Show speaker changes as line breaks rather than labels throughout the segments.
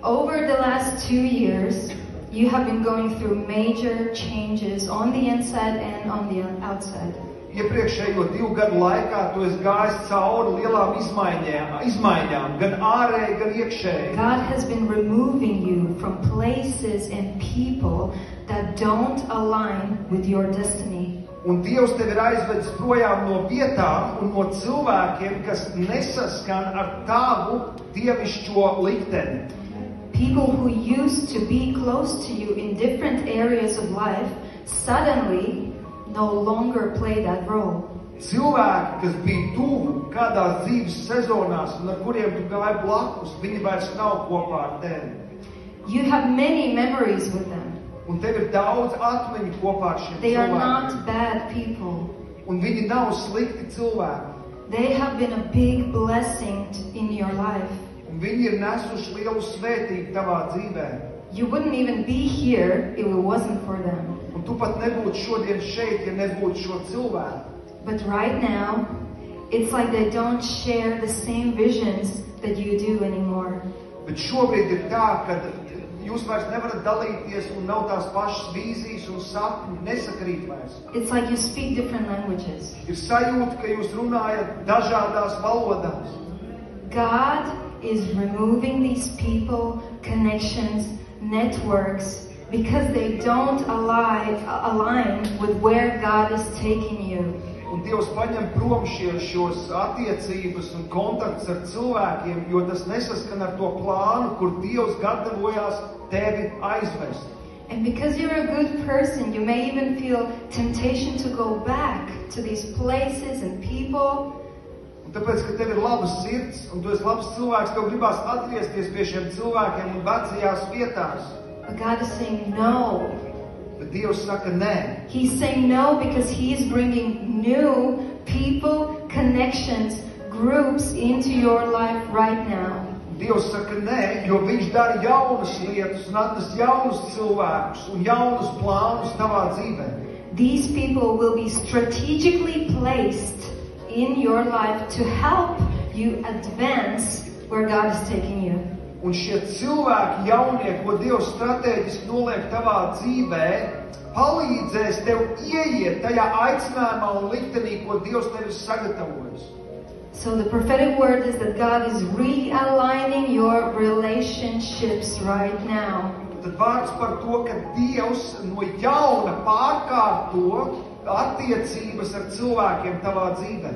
over the last 2 years, you have been going through major changes on the inside and on the outside.
Iepriekšējo 2 gadu laikā tu esi gājis cauri lielām izmaiņām, gan ārēji, gan iekšēji.
God has been removing you from places and people that don't align with your destiny.
Un Dievs tevi ir aizvedis projām no vietām un no cilvēkiem, kas nesaskan ar tavu dievišķo likteni.
People who used to be close to you in different areas of life suddenly no longer play that role.
Cilvēki, kas bija tuvu kādās dzīves sezonās un ar kuriem tu gāji blakus, viņi vairs nav kopā ar tevi.
You have many memories with them.
Un tev ir daudz atmiņu kopā ar šiem
They are
cilvēkiem.
not bad people.
Un viņi nav slikti cilvēki.
They have been a big blessing in your life.
Un viņi ir nesuši lielu svētību tavā dzīvē.
You wouldn't even be here if it wasn't for them.
Un tu pat nebūtu šodien šeit, ja nebūtu šo cilvēku.
But right now, it's like they don't share the same visions that you do anymore.
Bet šobrīd ir tā, ka jūs vairs nevarat dalīties un nav tās pašas vīzijas un sapņi nesakrīt vairs.
It's like you speak different languages.
Ir sajūta, ka jūs runājat dažādās valodās.
God is removing these people, connections, networks, because they don't align with where God is taking you.
Un Dievs paņem prom šos attiecības un kontakts ar cilvēkiem, jo tas nesaskan ar to plānu, kur Dievs gatavojās tevi aizvest.
And because you're a good person, you may even feel temptation to go back to these places and people.
Un tāpēc, ka tev ir labas sirds un tu esi labs cilvēks, tev gribās atgriezties pie šiem cilvēkiem un vecajās vietās.
But God is saying no.
Bet Dievs saka nē.
He's saying no because He is bringing new people, connections, groups into your life right now.
Dievs saka nē, jo Viņš dara jaunas lietas un atnes jaunus cilvēkus un jaunus plānus tavā dzīvē.
These people will be strategically placed in your life to help you advance where God is taking you.
Un šie cilvēki jaunie, ko Dievs strateģiski noliek tavā dzīvē, palīdzēs tev ieiet tajā aicinājumā un liktenī, ko Dievs tev ir sagatavojis.
So the prophetic word is that God is realigning your relationships right now.
Tad vārds par to, ka Dievs no jauna pārkārto attiecības ar cilvēkiem tavā dzīvē.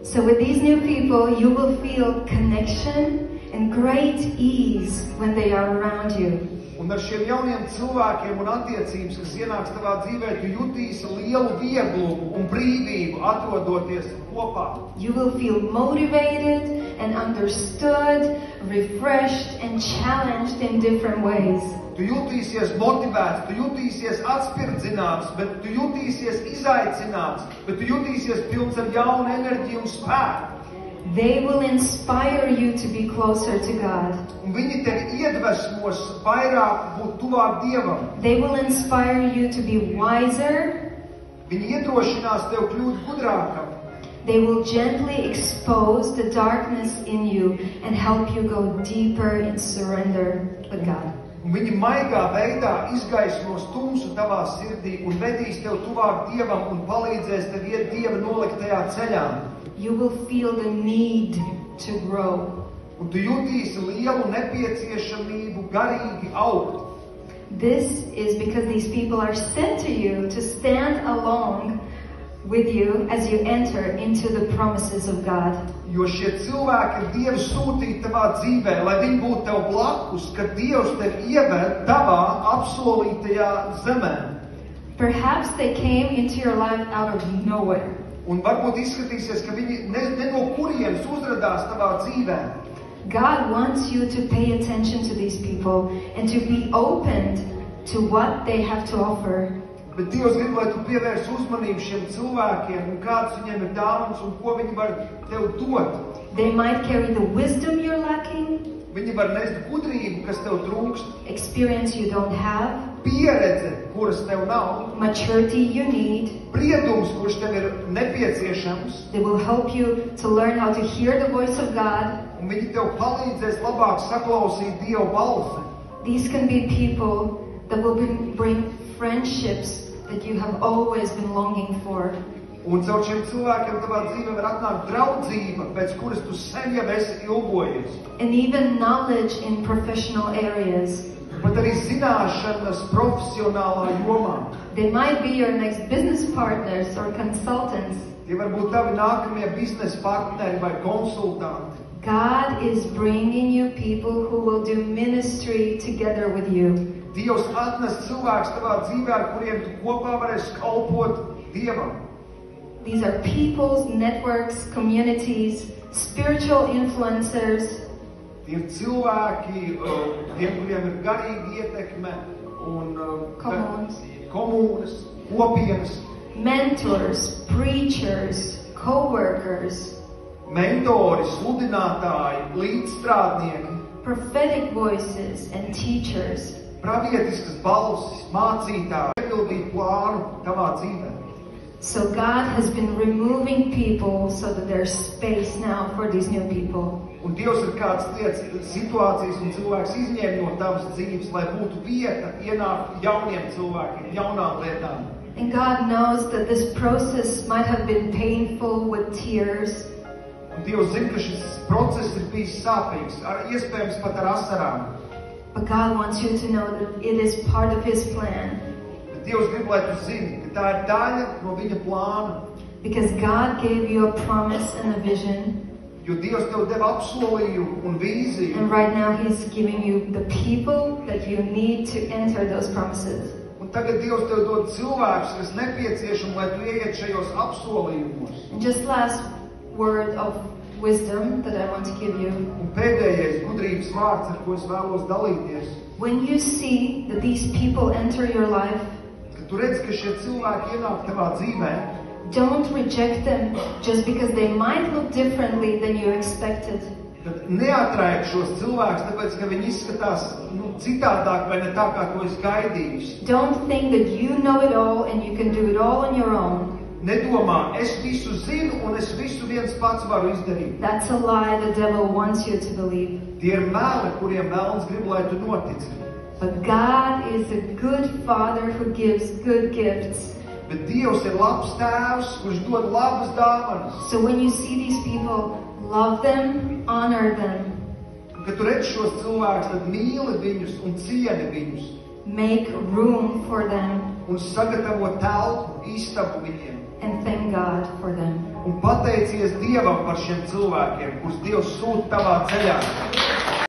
So with these new people, you will feel connection and great ease when they are around you.
Un ar šiem jauniem cilvēkiem un attiecības, kas ienāks tavā dzīvē, tu jutīsi lielu vieglumu un brīvību atrodoties kopā.
You will feel motivated and understood, refreshed and challenged in different ways.
Tu jutīsies motivēts, tu jutīsies atspirdzināts, bet tu jutīsies izaicināts, bet tu jutīsies pilns ar jaunu enerģiju un spēku.
They will inspire you to be closer to God.
Un viņi tevi iedvesmos vairāk būt tuvāk Dievam.
They will inspire you to be wiser.
Viņi iedrošinās tev kļūt gudrākam.
They will gently expose the darkness in you and help you go deeper in surrender with God.
Un viņi maigā veidā izgaismos tumsu tavā sirdī un vedīs tev tuvāk Dievam un palīdzēs tev iet Dieva noliktajā ceļā.
You will feel the need to grow.
Un tu jutīsi lielu nepieciešamību garīgi augt.
This is because these people are sent to you to stand along with you as you enter into the promises of God.
Jo šie cilvēki ir Dieva sūtīti tavā dzīvē, lai viņi būtu tev blakus, kad Dievs tevi ieved tavā apsolītajā zemē.
Perhaps they came into your life out of nowhere.
Un varbūt izskatīsies, ka viņi ne no kurienes uzradās tavā dzīvē.
God wants you to pay attention to these people and to be opened to what they have to offer.
Bet Dievs grib, lai tu pievērs uzmanību šiem cilvēkiem un kāds viņiem ir dāvans un ko viņi var tev dot.
They might carry the wisdom you're lacking,
Viņi var nest gudrību, kas tev trūkst,
experience you don't have,
pieredze, kuras tev nav,
maturity you need.
briedums, kurš tev ir nepieciešams.
They will help you to learn how to hear the voice of God.
un viņi tev palīdzēs labāk saklausīt Dieva balsi.
These can be people that will bring friendships that you have always been longing for.
Un caur šiem cilvēkiem tavā dzīvē var atnākt draudzība, pēc kuras tu sen jau esi ilgojies.
And even knowledge in professional areas.
Pat arī zināšanas profesionālā jomā.
They might be your next business partners or consultants.
Tie var būt tavi nākamie biznesa partneri vai konsultanti.
God is bringing you people who will do ministry together with you.
Dievs atnes cilvēks tavā dzīvē, ar kuriem tu kopā varēsi kalpot Dievam.
These are people's networks, communities, spiritual influencers.
Tie ir cilvēki, tiem, kuriem ir garīga ietekme un komunas, kopienas.
Mentors, preachers, co-workers.
Mentori, sludinātāji, līdzstrādnieki.
Prophetic voices and teachers.
Pravietiskas balsis, mācītāji, piepildīt plānu tavā dzīvē.
So God has been removing people so that there's space now for these new people.
Un Dievs ir kādas lietas, situācijas un cilvēks izņēma no tavas dzīves, lai būtu vieta ienākt jauniem cilvēkiem, jaunām lietām.
And God knows that this process might have been painful with tears.
Un Dievs zina, ka šis process ir bijis sāpīgs, iespējams pat ar asarām.
But God wants you to know that it is part of His plan.
Bet Dievs grib, lai tu zini, ka tā ir daļa no viņa plāna.
Because God gave you a promise and a vision.
Jo Dievs tev deva apsolījumu un vīziju.
And right now He's giving you the people that you need to enter those promises.
Un tagad Dievs tev dod cilvēkus, kas nepieciešami, lai tu ieiet šajos apsolījumos.
And just last word of wisdom that I want to give you.
Un pēdējais gudrības vārds, ar ko es vēlos dalīties.
When you see that these people enter your life,
Kad tu redz, ka šie cilvēki ienāk tavā dzīvē,
don't reject them just because they might look differently than you expected.
tad neatraid šos cilvēkus, tāpēc, ka viņi izskatās citādāk vai ne tā, kā tu esi gaidījis.
Don't think that you know it all and you can do it all on your own.
Nedomā, es visu zinu un es visu viens pats varu izdarīt.
That's a lie the devil wants you to believe.
Tie ir meli, kuriem vēlns grib, lai tu notici.
But God is a good Father who gives good gifts.
Bet Dievs ir labs tēvs, kurš dod labas dāvanas.
So when you see these people, love them, honor them.
Un, kad tu redz šos cilvēkus, tad mīli viņus un cieni viņus.
Make room for them
Un sagatavo telpu, istabu viņiem.
and thank God for them.
Un pateicies Dievam par šiem cilvēkiem, kurus Dievs sūta tavā ceļā.